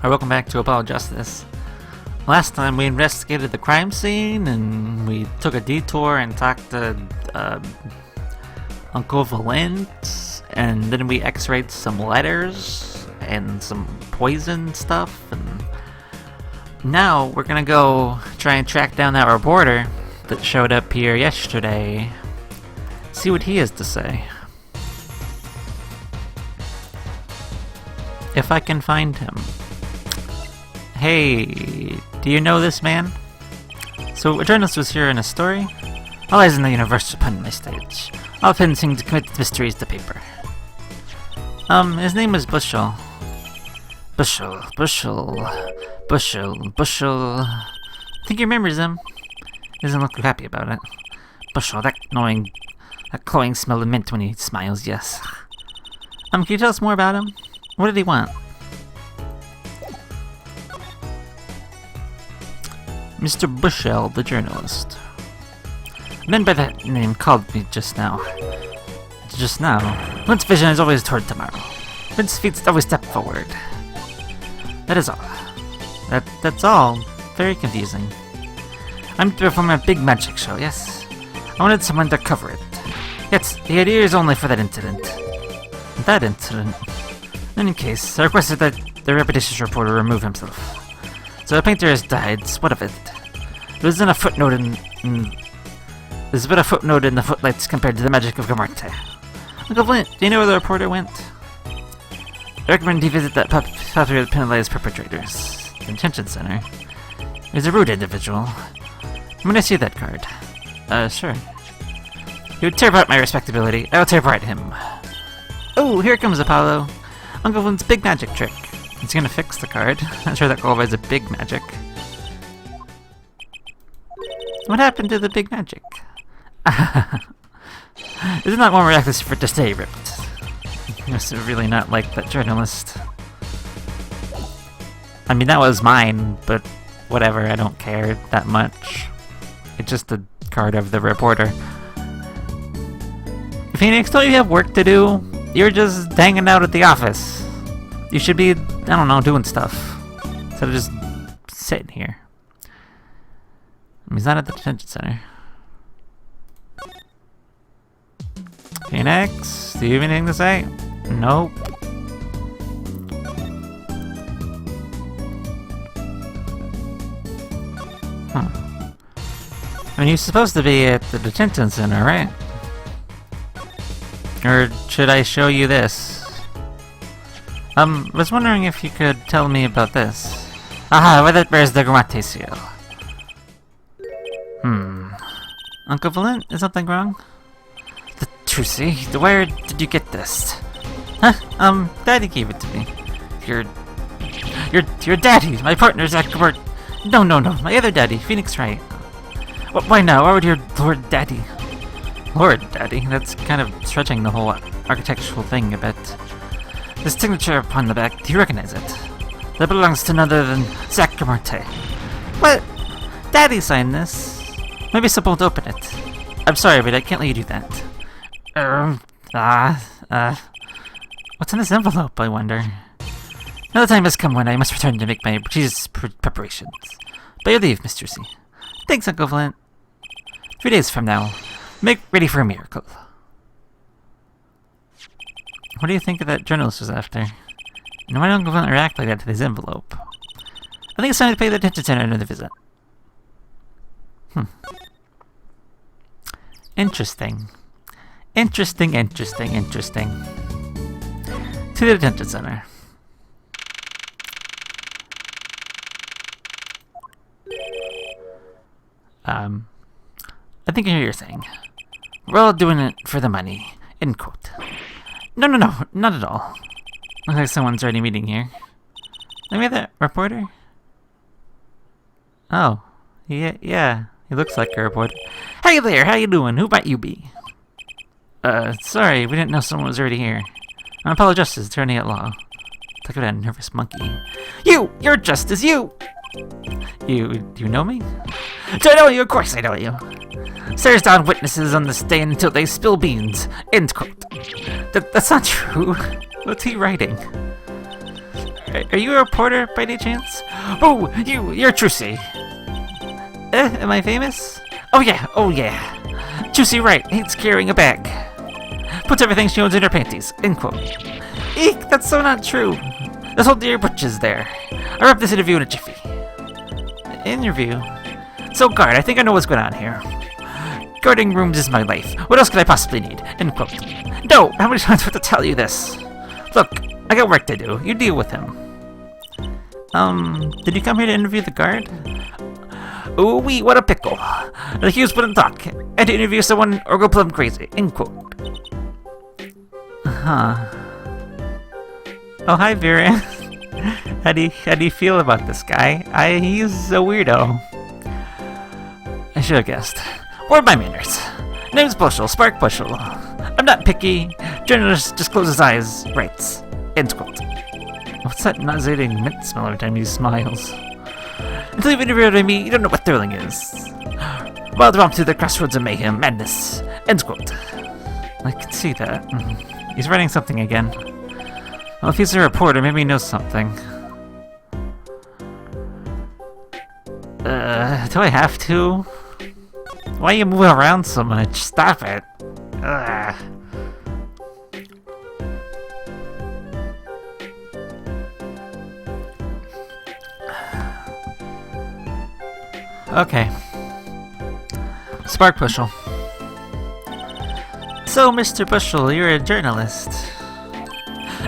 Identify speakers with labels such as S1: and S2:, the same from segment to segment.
S1: welcome back to Apollo Justice. Last time we investigated the crime scene and we took a detour and talked to Uncle Valent, and then we x-rayed some letters and some poison stuff, and now we're gonna go try and track down that reporter that showed up here yesterday. See what he has to say. If I can find him. Hey, do you know this man? So, a journalist was here in a story? All eyes in the universe upon my stage. All attempting to commit mysteries to paper. His name was Bushel. Bushel. I think he remembers him. He doesn't look too happy about it. Bushel, that cloying smell of mint when he smiles, yes. Can you tell us more about him? What did he want? Mr. Bushel, the journalist. A man by that name called me just now. Just now? Flint's vision is always toward tomorrow. Flint's feet always step forward. That is all. That's all. Very confusing. I'm to perform a big magic show, yes? I wanted someone to cover it. Yes, the idea is only for that incident. That incident? In any case, I requested that the repetitious reporter remove himself. So the painter has died, what of it? There's been a footnote in the footlights compared to the magic of Gamarte. Uncle Flint, do you know where the reporter went? I recommend he visit that popular penalized perpetrators. The detention center. He's a rude individual. I'm gonna see that card. Sure. He would tear apart my respectability. I will tear apart him. Oh, here comes Apollo. Uncle Flint's big magic trick. He's gonna fix the card. Not sure that qualifies as big magic. What happened to the big magic? Isn't that one miraculous for it to stay ripped? You must have really not liked that journalist. I mean, that was mine, but whatever, I don't care that much. It's just a card of the reporter. Phoenix, don't you have work to do? You're just hanging out at the office. You should be, I don't know, doing stuff. Instead of just sitting here. He's not at the detention center. Phoenix, do you have anything to say? Nope. I mean, you're supposed to be at the detention center, right? Or should I show you this? Was wondering if you could tell me about this. Aha, where that bears the Gamarte seal. Uncle Valent, is something wrong? The Trucy, where did you get this? Huh? Daddy gave it to me. Your daddy, my partner's at Gamarte. No, my other daddy, Phoenix Wright. Why now? Why would your Lord Daddy? Lord Daddy? That's kind of stretching the whole architectural thing a bit. The signature upon the back, do you recognize it? That belongs to none other than Zach Gamarte. What? Daddy signed this. Maybe someone won't open it. I'm sorry, but I can't let you do that. What's in this envelope, I wonder? Now the time has come when I must return to make my preparations. By your leave, Mr. C. Thanks, Uncle Flint. 3 days from now, make ready for a miracle. What do you think of that journalist was after? And why don't Uncle Flint react like that to this envelope? I think it's time to pay the detention center another visit. Interesting. Interesting. To the detention center. I think I hear you're saying. We're all doing it for the money. End quote. No, not at all. Looks like someone's already meeting here. Let me have that reporter. Oh, yeah, he looks like a reporter. Hey there, how you doing? Who might you be? Sorry, we didn't know someone was already here. I'm Apollo Justice, attorney at law. Look at that nervous monkey. You're Justice, you! You know me? Do I know you? Of course I know you. Stares down witnesses on the stand until they spill beans. End quote. That's not true. What's he writing? Are you a reporter by any chance? Oh, you're Trucy. Am I famous? Oh yeah. Trucy Wright hates carrying a bag. Puts everything she owns in her panties. End quote. Eek, that's so not true. Just hold your britches there. I wrap this interview in a jiffy. Interview? So, guard, I think I know what's going on here. Guarding rooms is my life. What else could I possibly need? End quote. No! How many times do I have to tell you this? Look, I got work to do. You deal with him. Did you come here to interview the guard? Ooh wee, what a pickle. The Hughes wouldn't talk. I had to interview someone or go plumb crazy. End quote. Huh. Oh, hi, Vera. How do you feel about this guy? He's a weirdo. I should have guessed. Where are my manners? Name's Bushel, Spark Bushel. I'm not picky. Journalist just closes his eyes, writes. End quote. What's that nauseating mint smell every time he smiles? Until you've interviewed me, you don't know what thrilling is. Wild romp through the crossroads of mayhem, madness. End quote. I can see that. He's writing something again. Well, if he's a reporter, maybe he knows something. Do I have to? Why are you moving around so much? Stop it. Okay. Spark Bushel. So, Mr. Bushel, you're a journalist.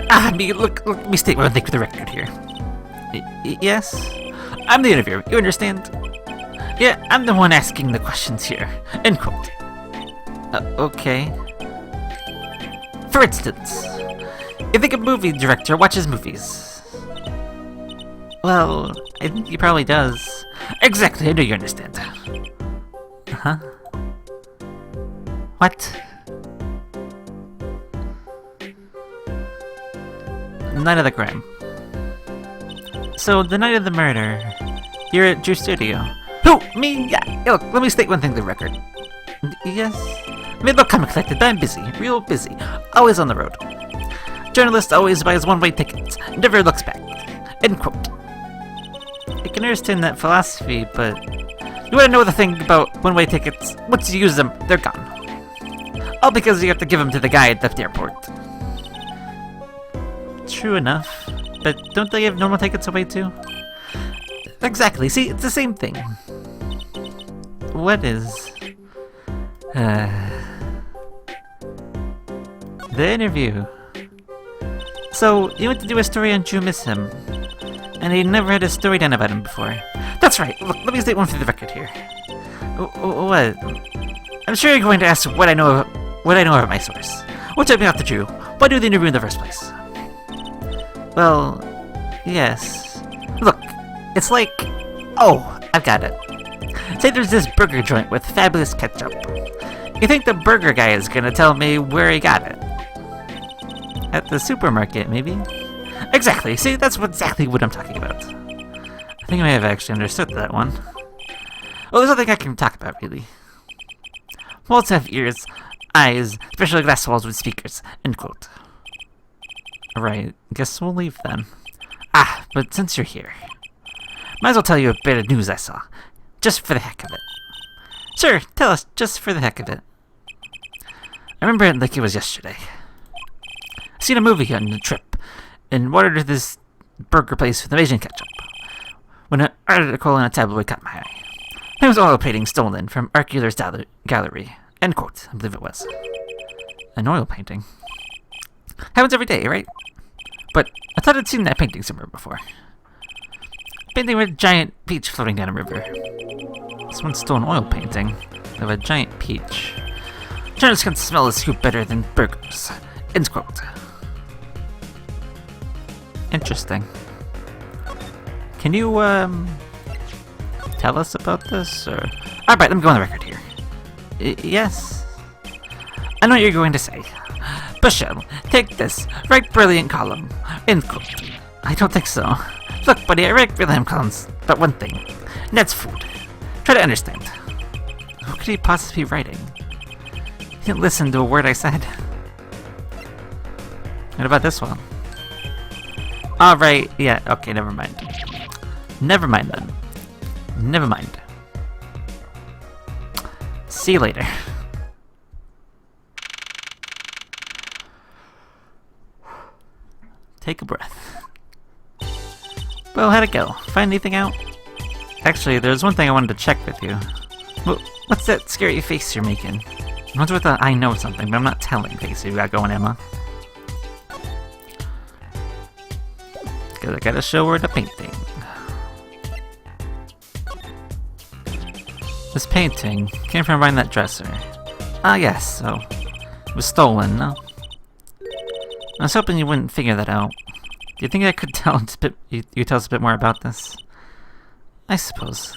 S1: Let me state one thing for the record here. Yes? I'm the interviewer, you understand? Yeah, I'm the one asking the questions here. End quote. Okay. For instance, you think a movie director watches movies? Well, I think he probably does. Exactly, I know you understand. Huh? What? Night of the crime. So, the night of the murder, you're at Drew's studio. Who? Me? Yeah. Look, let me state one thing to the record. Yes? I mean, look, I'm collected, but I'm busy. Real busy. Always on the road. Journalist always buys one-way tickets. Never looks back. End quote. I can understand that philosophy, but you want to know the thing about one-way tickets? Once you use them, they're gone. All because you have to give them to the guy at the airport. True enough. But don't they give normal tickets away too? Exactly. See, it's the same thing. What is... The interview. So, you went to do a story on Drew Miss him, and he never had a story done about him before. That's right. Look, let me state one for the record here. What? I'm sure you're going to ask what I know about my source. What took me off to Drew? Why do the interview in the first place? Well, yes. Look, it's like... Oh, I've got it. Say there's this burger joint with fabulous ketchup. You think the burger guy is gonna tell me where he got it? At the supermarket, maybe? Exactly, see, that's exactly what I'm talking about. I think I may have actually understood that one. Well, there's nothing I can talk about, really. Walls have ears, eyes, special glass walls with speakers, end quote. Alright, guess we'll leave then. But since you're here, might as well tell you a bit of news I saw. Just for the heck of it. Sure, tell us, just for the heck of it. I remember it like it was yesterday. I seen a movie on the trip, and wandered to this burger place with Asian ketchup, when an article in a tabloid caught my eye. It was oil painting stolen from Art Dealer's gallery. End quote, I believe it was. An oil painting? Happens every day, right? But I thought I'd seen that painting somewhere before. Painting with a giant peach floating down a river. This one's still an oil painting of a giant peach. Journalists can smell the scoop better than burgers. End quote. Interesting. Can you, tell us about this, or... Alright, let me go on the record here. Yes? I know what you're going to say. Bushel, take this. Write brilliant column. End quote. I don't think so. Look, buddy, I write brilliant columns about one thing. And that's food. Try to understand. What could he possibly be writing? He didn't listen to a word I said. What about this one? Alright, yeah, okay, never mind. Never mind then. Never mind. See you later. Take a breath. Well, how'd it go? Find anything out? Actually, there's one thing I wanted to check with you. What's that scary face you're making? What's with the I know something, but I'm not telling face you got going, Emma? Because I gotta show her the painting. This painting came from behind that dresser. Ah, yes, so it was stolen, no? I was hoping you wouldn't figure that out. Do you think I could tell you tell us a bit more about this? I suppose.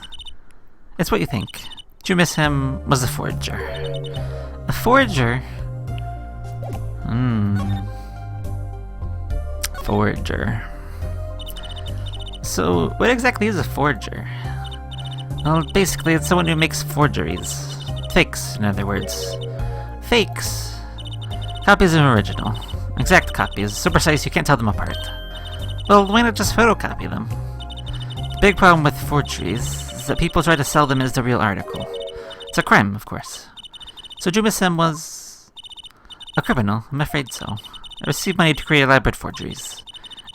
S1: It's what you think. Him was a forger. A forger? Forger. So, what exactly is a forger? Well, basically, it's someone who makes forgeries. Fakes, in other words. Fakes. Copies of an original. Exact copies, so precise you can't tell them apart. Well, why not just photocopy them? The big problem with forgeries is that people try to sell them as the real article. It's a crime, of course. So Jumissem was a criminal, I'm afraid so. I received money to create elaborate forgeries.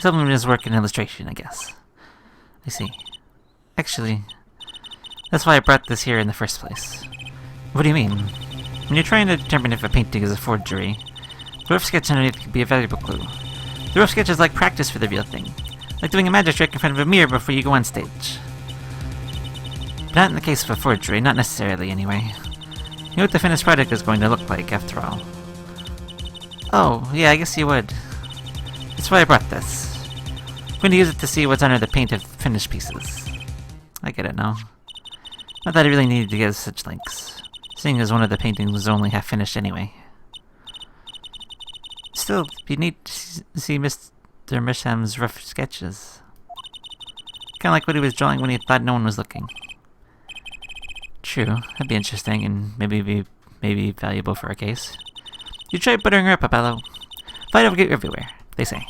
S1: Some of his work in illustration, I guess. I see. Actually, that's why I brought this here in the first place. What do you mean? When you're trying to determine if a painting is a forgery, the rough sketch underneath could be a valuable clue. The rough sketch is like practice for the real thing. Like doing a magic trick in front of a mirror before you go on stage. But not in the case of a forgery, not necessarily anyway. You know what the finished product is going to look like, after all. Oh, yeah, I guess you would. That's why I brought this. I'm going to use it to see what's under the paint of finished pieces. I get it now. Not that I really needed to get such links, seeing as one of the paintings was only half finished anyway. Still, it'd be neat to see Mr. Misham's rough sketches. Kinda like what he was drawing when he thought no one was looking. True, that'd be interesting and maybe valuable for a case. You try buttering her up, Apollo. Fight will get you everywhere, they say.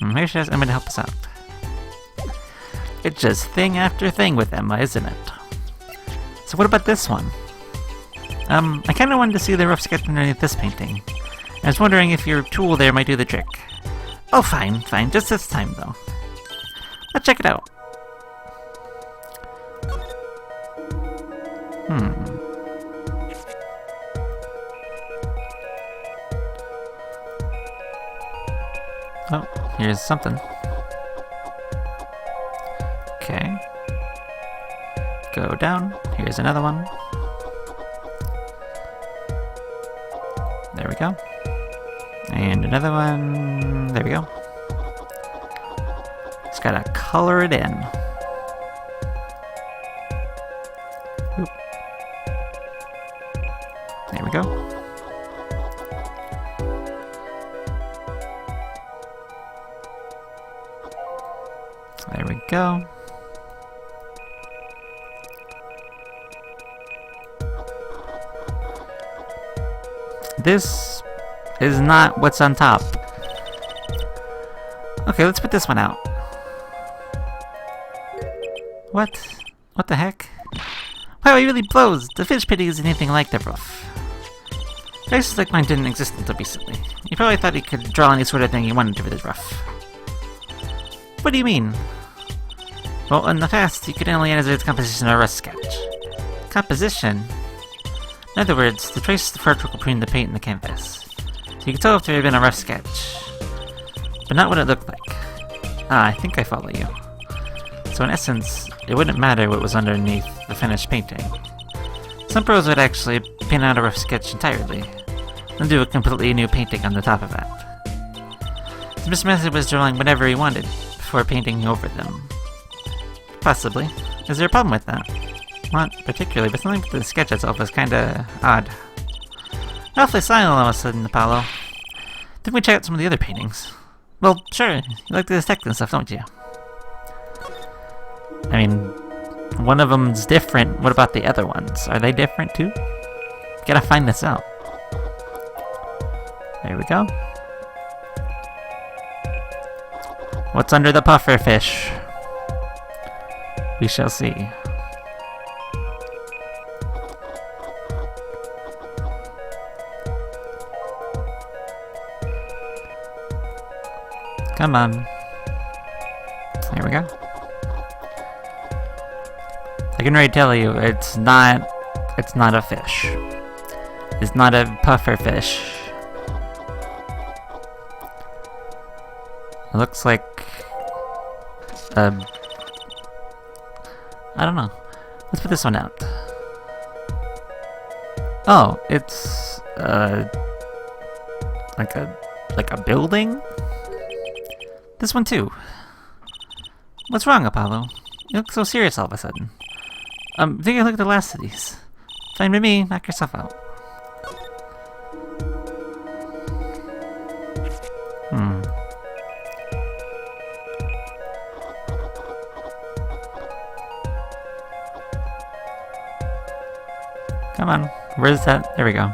S1: Here she has Emma to help us out. It's just thing after thing with Emma, isn't it? So what about this one? I kinda wanted to see the rough sketch underneath this painting. I was wondering if your tool there might do the trick. Oh, fine, just this time though. Let's check it out. Oh, here's something. Okay. Go down. Here's another one. There we go. And another one. There we go. Just gotta color it in. Oop. There we go. There we go. This is not what's on top. Okay, let's put this one out. What? What the heck? Wow, he really blows! The fish painting isn't anything like the roof. Faces like mine didn't exist until recently. He probably thought he could draw any sort of thing he wanted to with his rough. What do you mean? Well, in the past, you could only analyze its composition or rough sketch. Composition? In other words, the traces of particle between the paint and the canvas. So you could tell if there had been a rough sketch, but not what it looked like. Ah, I think I follow you. So in essence, it wouldn't matter what was underneath the finished painting. Some pros would actually paint out a rough sketch entirely, then do a completely new painting on the top of that. So Mr. Method was drawing whatever he wanted before painting over them. Possibly. Is there a problem with that? Not particularly, but something with the sketch itself is kinda odd. Awfully silent all of a sudden, Apollo. Didn't we check out some of the other paintings? Well, sure, you like the aesthetic and stuff, don't you? I mean, one of them's different. What about the other ones? Are they different too? Gotta find this out. There we go. What's under the puffer fish? We shall see. Come on. Here we go. I can already tell you, it's not a fish. It's not a puffer fish. It looks like I don't know. Let's put this one out. Oh, it's like a building? This one too. What's wrong, Apollo? You look so serious all of a sudden. Take a look at the last of these. Fine with me, knock yourself out. Come on, where's that? There we go.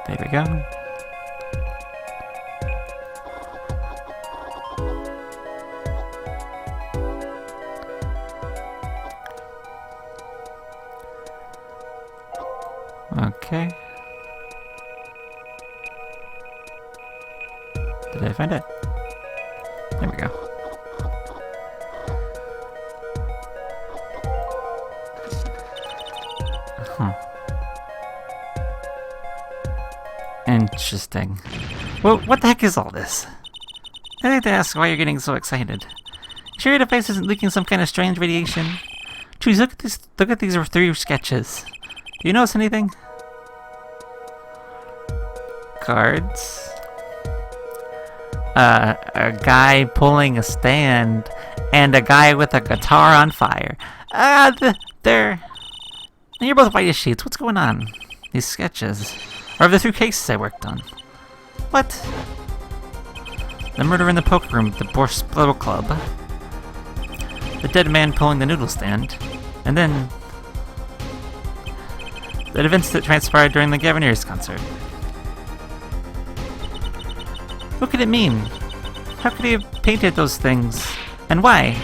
S1: There we go. Okay. Did I find it? There we go. Interesting. Well, what the heck is all this? I'd like to ask why you're getting so excited. Sure your device isn't leaking some kind of strange radiation? Jeez, look at these 3 sketches. Do you notice anything? Cards. A guy pulling a stand, and a guy with a guitar on fire. They're... You're both white as sheets. What's going on? These sketches. Or of the 3 cases I worked on. What? The murder in the poker room at the Borscht Little Club. The dead man pulling the noodle stand. And then... the events that transpired during the Gavineers concert. What could it mean? How could he have painted those things? And why?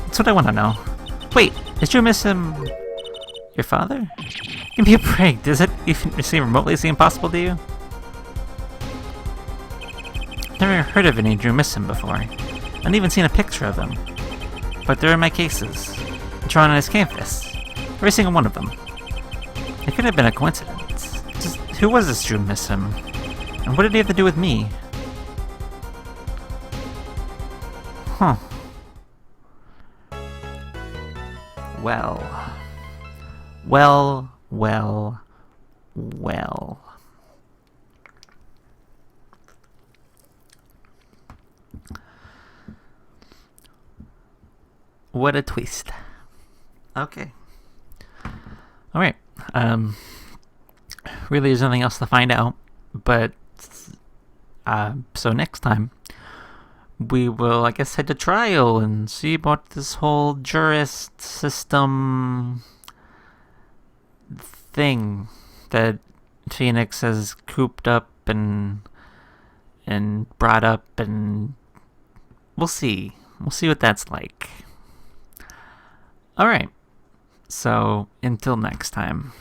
S1: That's what I want to know. Wait, did you miss him... your father? Give me a break. Does it even seem remotely seem possible to you? Never heard of any Drew Missim before. I've even seen a picture of him. But they're in my cases. Drawn on his canvas. Every single one of them. It could have been a coincidence. Just, who was this Drew Missim? And what did he have to do with me? Huh. Well. Well. What a twist. Okay. Alright. Really there's nothing else to find out, but so next time we will, I guess, head to trial and see about this whole jurist system thing that Phoenix has cooped up and brought up, and we'll see. We'll see what that's like. Alright. So, until next time.